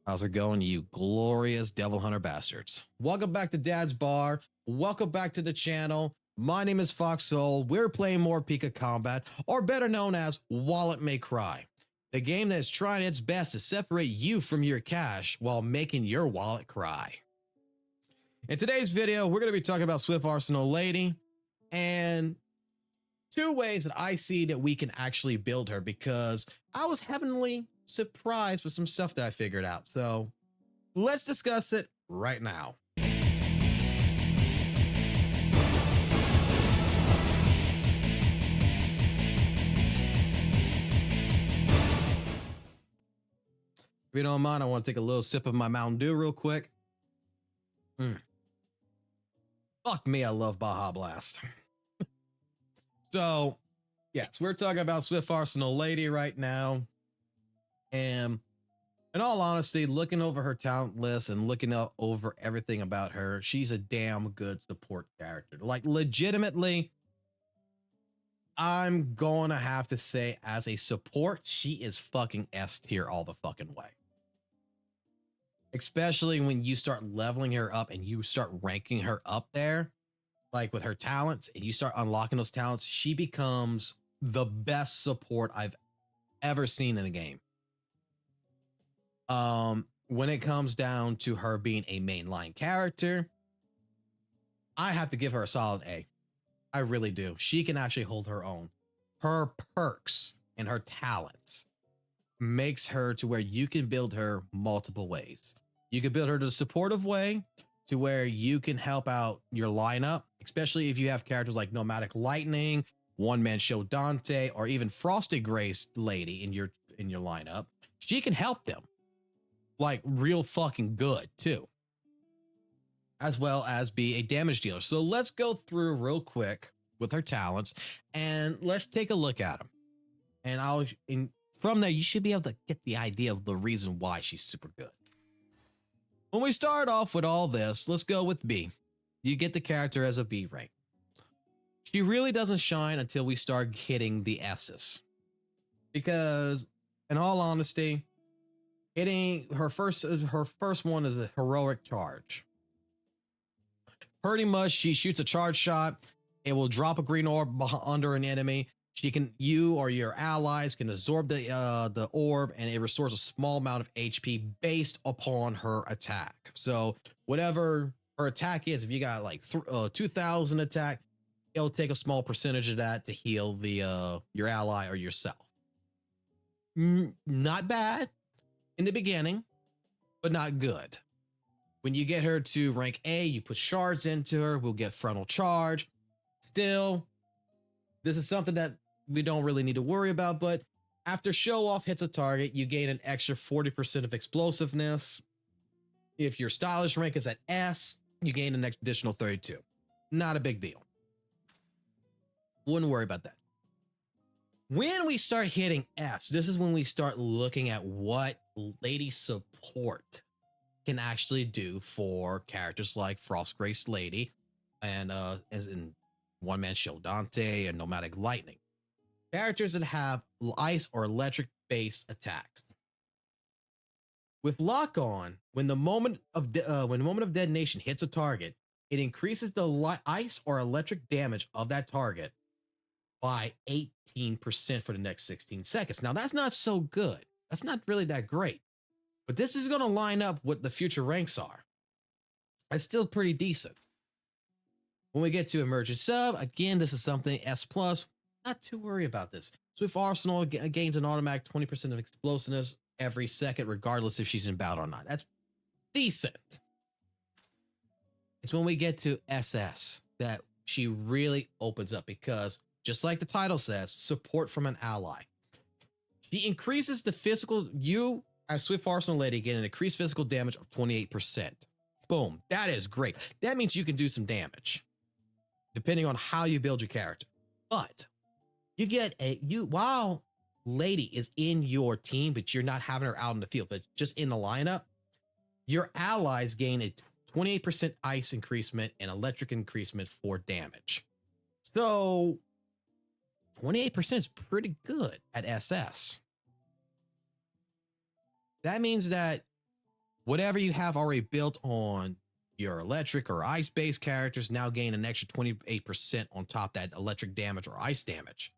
How's it going, you glorious devil hunter bastards? Welcome back to Dad's Bar. Welcome back to the channel. My name is FOXSOL. We're playing more Pika Combat, or better known as Wallet May Cry, the game that is trying its best to separate you from your cash while making your wallet cry. In today's video, we're going to be talking about Swift Arsenal Lady and two ways that I see that we can actually build her, because I was heavenly surprised with some stuff that I figured out. So let's discuss it right now. If you don't mind, I want to take a little sip of my Mountain Dew real quick. Fuck me, I love Baja Blast. So yes, we're talking about Swift Arsenal Lady right now. And in all honesty, looking over her talent list and looking over everything about her, she's a damn good support character. Like, legitimately, I'm going to have to say, as a support, she is fucking S tier all the fucking way. Especially when you start leveling her up and you start ranking her up there, like with her talents, and you start unlocking those talents, she becomes the best support I've ever seen in a game. When it comes down to her being a mainline character, I have to give her a solid A. I really do. She can actually hold her own. Her perks and her talents makes her to where you can build her multiple ways. You can build her the supportive way, to where you can help out your lineup, especially if you have characters like Nomad Lightning, One Man Show Dante, or even Frosted Grace Lady in your lineup. She can help them like real fucking good too, as well as be a damage dealer. So let's go through real quick with her talents and let's take a look at them. And from there, you should be able to get the idea of the reason why she's super good. When we start off with all this, let's go with B. You get the character as a B rank. She really doesn't shine until we start hitting the S's, because in all honesty, her first one is a heroic charge. Pretty much, she shoots a charge shot. It will drop a green orb under an enemy. You or your allies can absorb the orb, and it restores a small amount of HP based upon her attack. So whatever her attack is, if you got like 2,000 attack, it'll take a small percentage of that to heal your ally or yourself. Not bad in the beginning, but not good. When you get her to rank A, you put shards into her, we'll get frontal charge. Still, this is something that we don't really need to worry about, but after show off hits a target, you gain an extra 40% of explosiveness. If your stylish rank is at S, you gain an additional 32. Not a big deal. Wouldn't worry about that. When we start hitting S, this is when we start looking at what Lady support can actually do for characters like Frost Grace Lady and in One Man Show Dante and Nomadic Lightning. Characters that have ice or electric based attacks. With lock on, when the moment of detonation hits a target, it increases the ice or electric damage of that target by 18% for the next 16 seconds. Now, that's not so good. That's not really that great. But this is going to line up what the future ranks are. It's still pretty decent. When we get to Emergent Sub, again, this is something S+. Not too worried about this. Swift Arsenal gains an automatic 20% of explosiveness every second, regardless if she's in battle or not. That's decent. It's when we get to SS that she really opens up, because just like the title says, support from an ally. She increases the physical, you as Swift Arsenal Lady get an increased physical damage of 28%. Boom. That is great. That means you can do some damage, depending on how you build your character. But you get while Lady is in your team, but you're not having her out in the field, but just in the lineup, your allies gain a 28% ice increasement and electric increasement for damage. So 28% is pretty good at SS. That means that Whatever you have already built on your electric or ice based characters now gain an extra 28% on top that electric damage or ice damage.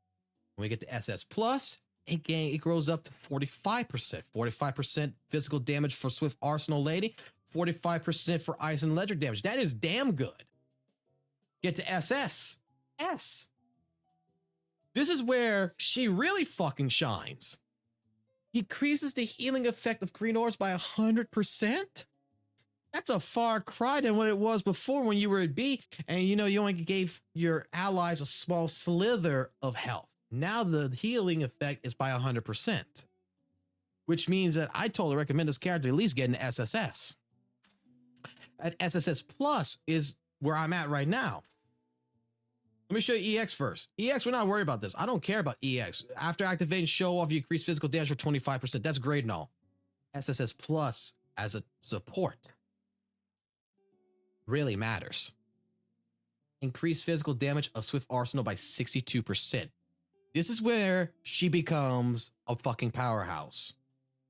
When we get to SS Plus, it grows up to 45%. 45% physical damage for Swift Arsenal Lady, 45% for ice and electric damage. That is damn good. Get to SS. S. This is where she really fucking shines. Decreases the healing effect of green orbs by 100%. That's a far cry than what it was before when you were at B and you only gave your allies a small slither of health. Now the healing effect is by 100%, which means that I totally recommend this character at least get an SSS. At SSS Plus is where I'm at right now. Let me show you EX first. EX, we're not worried about this. I don't care about EX. After activating show off, you increase physical damage for 25%. That's great and all. SSS Plus as a support really matters. Increase physical damage of Swift Arsenal by 62%. This is where she becomes a fucking powerhouse.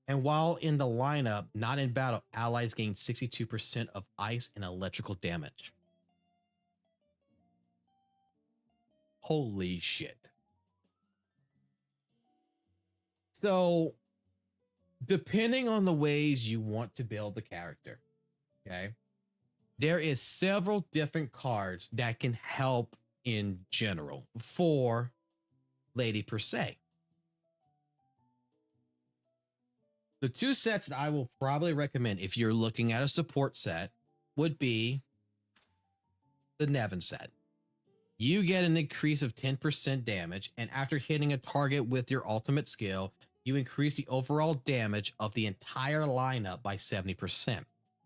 And while in the lineup, not in battle, allies gain 62% of ice and electrical damage. Holy shit. So, depending on the ways you want to build the character, okay, there is several different cards that can help in general for Lady per se. The two sets that I will probably recommend if you're looking at a support set would be the Nevin set. You get an increase of 10% damage, and after hitting a target with your ultimate skill, you increase the overall damage of the entire lineup by 70%.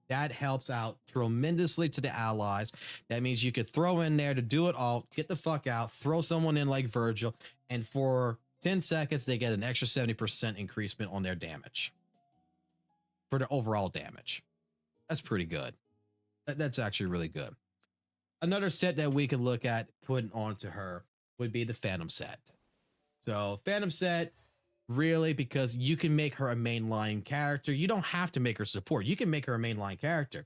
That helps out tremendously to the allies. That means you could throw in there to do it all, get the fuck out, throw someone in like Virgil, and for 10 seconds, they get an extra 70% increasement on their damage. For the overall damage. That's pretty good. That's actually really good. Another set that we could look at putting onto her would be the Phantom set. So Phantom set, really, because you can make her a mainline character. You don't have to make her support. You can make her a mainline character.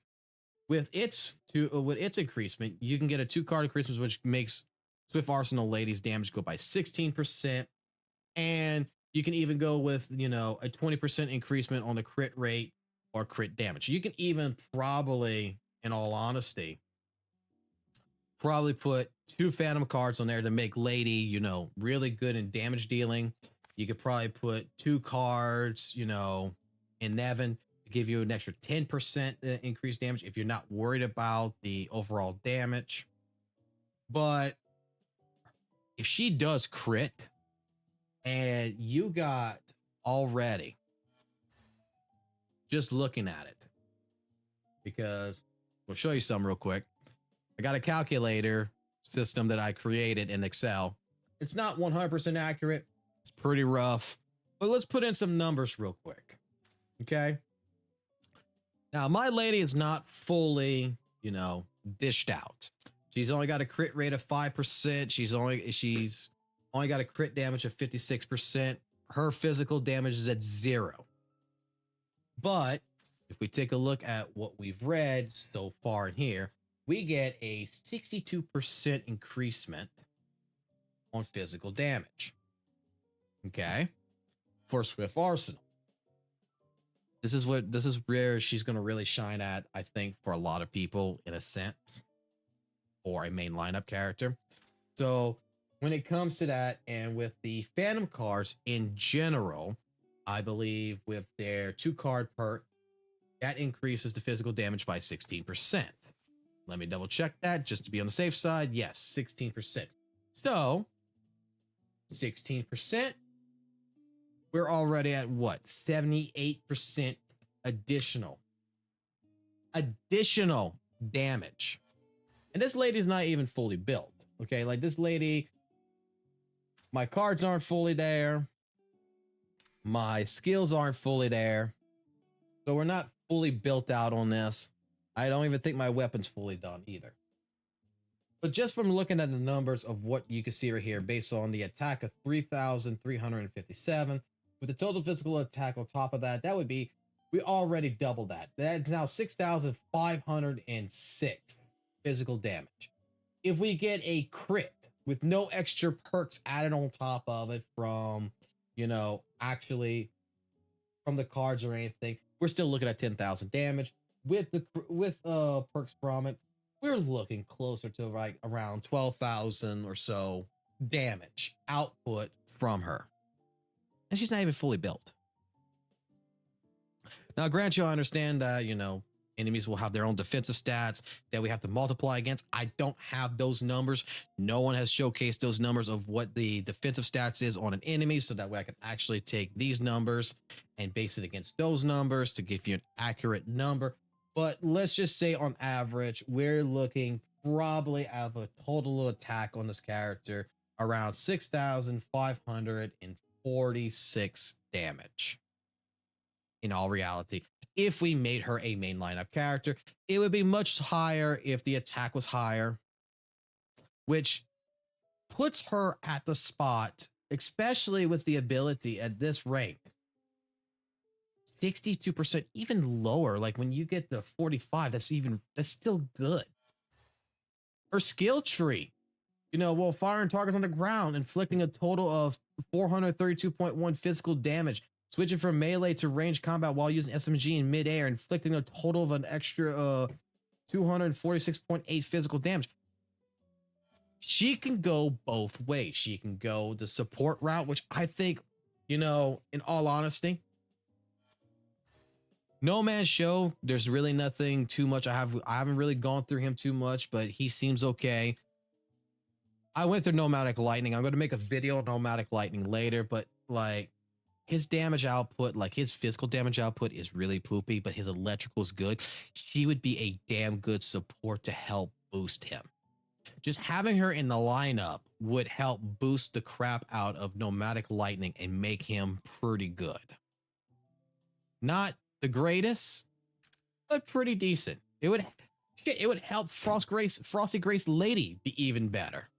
With its increasement, you can get a 2-card increasement, which makes Swift Arsenal Lady's damage go by 16%. And you can even go with, a 20% increasement on the crit rate or crit damage. You can even probably, in all honesty, put 2 Phantom cards on there to make Lady, really good in damage dealing. You could probably put 2 cards, in Nevin to give you an extra 10% increased damage if you're not worried about the overall damage. But if she does crit and you got already, just looking at it, because we'll show you some real quick. I got a calculator system that I created in Excel. It's not 100% accurate. It's pretty rough, but let's put in some numbers real quick. Okay. Now my lady is not fully, dished out. She's only got a crit rate of 5%. She's only got a crit damage of 56%. Her physical damage is at 0. But if we take a look at what we've read so far in here, we get a 62% increasement on physical damage. Okay. For Swift Arsenal. This is where she's going to really shine at, I think, for a lot of people in a sense, or a main lineup character. So when it comes to that, and with the Phantom cards in general, I believe with their 2-card perk, that increases the physical damage by 16%. Let me double check that just to be on the safe side. Yes, 16%. So 16%, we're already at what? 78% additional damage. And this lady's not even fully built. Okay, like this lady, my cards aren't fully there. My skills aren't fully there. So we're not fully built out on this. I don't even think my weapon's fully done either. But just from looking at the numbers of what you can see right here, based on the attack of 3,357, with the total physical attack on top of that, that would be We already doubled that. That's now 6,506 physical damage. If we get a crit with no extra perks added on top of it from, actually from the cards or anything, we're still looking at 10,000 damage. With perks from it, we're looking closer to like around 12,000 or so damage output from her. And she's not even fully built. Now, grant you, I understand that, enemies will have their own defensive stats that we have to multiply against. I don't have those numbers. No one has showcased those numbers of what the defensive stats is on an enemy, so that way I can actually take these numbers and base it against those numbers to give you an accurate number. But let's just say on average, we're looking probably at a total attack on this character around 6,546 damage. In all reality, if we made her a main lineup character, it would be much higher if the attack was higher, which puts her at the spot, especially with the ability at this rank, 62%, even lower. Like when you get the 45, that's still good. Her skill tree, while firing targets on the ground, inflicting a total of 432.1 physical damage, switching from melee to range combat while using SMG in midair, inflicting a total of an extra 246.8 physical damage. She can go both ways. She can go the support route, which I think, in all honesty, No Man's Show, there's really nothing too much. I haven't really gone through him too much, but he seems okay. I went through Nomadic Lightning. I'm going to make a video on Nomadic Lightning later, but like his damage output, like his physical damage output is really poopy, but his electrical is good. She would be a damn good support to help boost him. Just having her in the lineup would help boost the crap out of Nomadic Lightning and make him pretty good. Not the greatest, but pretty decent. It would help Frosty Grace Lady be even better.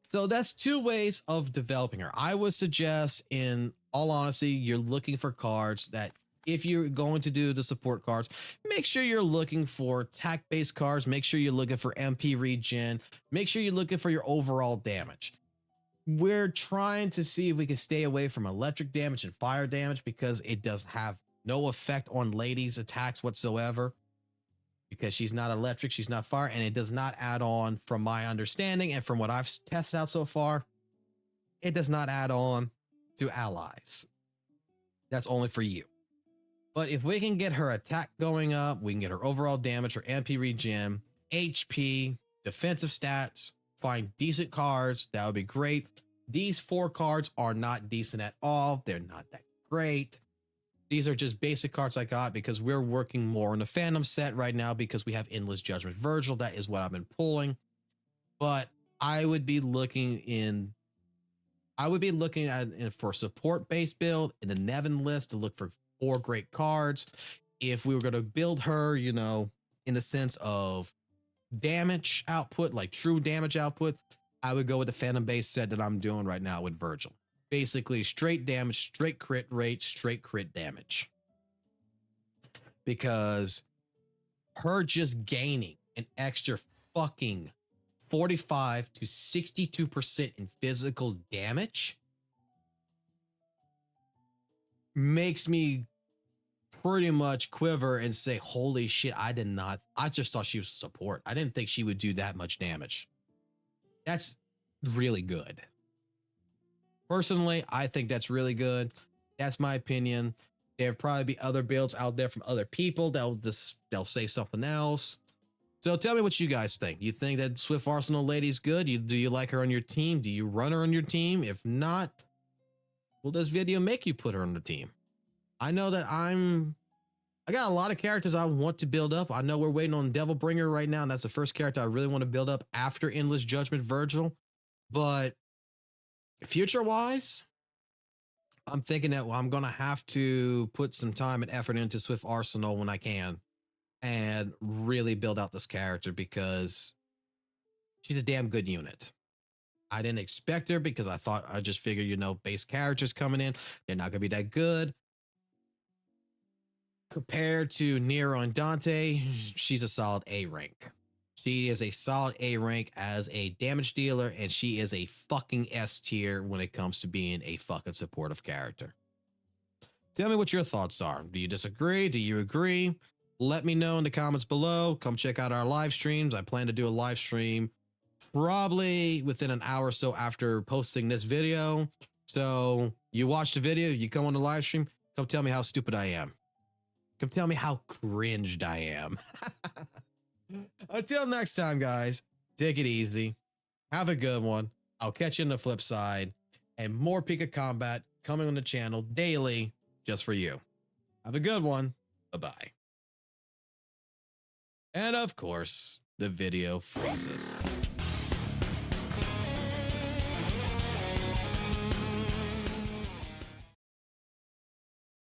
So that's two ways of developing her. I would suggest, in all honesty, you're looking for cards that, if you're going to do the support cards, make sure you're looking for attack-based cards. Make sure you're looking for MP regen. Make sure you're looking for your overall damage. We're trying to see if we can stay away from electric damage and fire damage, because it does have no effect on Lady's attacks whatsoever. Because she's not electric, she's not fire, and it does not add on, from my understanding and from what I've tested out so far, it does not add on to allies. That's only for you. But if we can get her attack going up, we can get her overall damage, her MP regen, HP, defensive stats, find decent cards, that would be great. These 4 cards are not decent at all. They're not that great. These are just basic cards I got because we're working more on the Phantom set right now, because we have Endless Judgment Virgil. That is what I've been pulling. But I would be looking at for support based build in the Nevin list to look for 4 great cards. If we were going to build her, in the sense of damage output, like true damage output, I would go with the Phantom base set that I'm doing right now with Virgil. Basically straight damage, straight crit rate, straight crit damage. Because her just gaining an extra fucking 45 to 62% in physical damage makes me pretty much quiver and say, holy shit, I just thought she was support. I didn't think she would do that much damage. That's really good. Personally, I think that's really good. That's my opinion. There'll probably be other builds out there from other people they'll say something else. So tell me what you guys think. You think that Swift Arsenal Lady's good? Do you like her on your team? Do you run her on your team? If not, will this video make you put her on the team? I know that I got a lot of characters I want to build up. I know we're waiting on Devilbringer right now, and that's the first character I really want to build up after Endless Judgment Virgil. But future-wise, I'm thinking that I'm going to have to put some time and effort into Swift Arsenal when I can and really build out this character, because she's a damn good unit. I didn't expect her because I just figured, base characters coming in, they're not going to be that good. Compared to Nero and Dante, she's a solid A rank. She is a solid A rank as a damage dealer, and she is a fucking S tier when it comes to being a fucking supportive character. Tell me what your thoughts are. Do you disagree? Do you agree? Let me know in the comments below. Come check out our live streams. I plan to do a live stream probably within an hour or so after posting this video. So you watch the video, you come on the live stream, come tell me how stupid I am. Come tell me how cringed I am. Until next time, guys, take it easy. Have a good one. I'll catch you on the flip side. And more Pika Combat coming on the channel daily just for you. Have a good one. Bye-bye. And of course, the video freezes.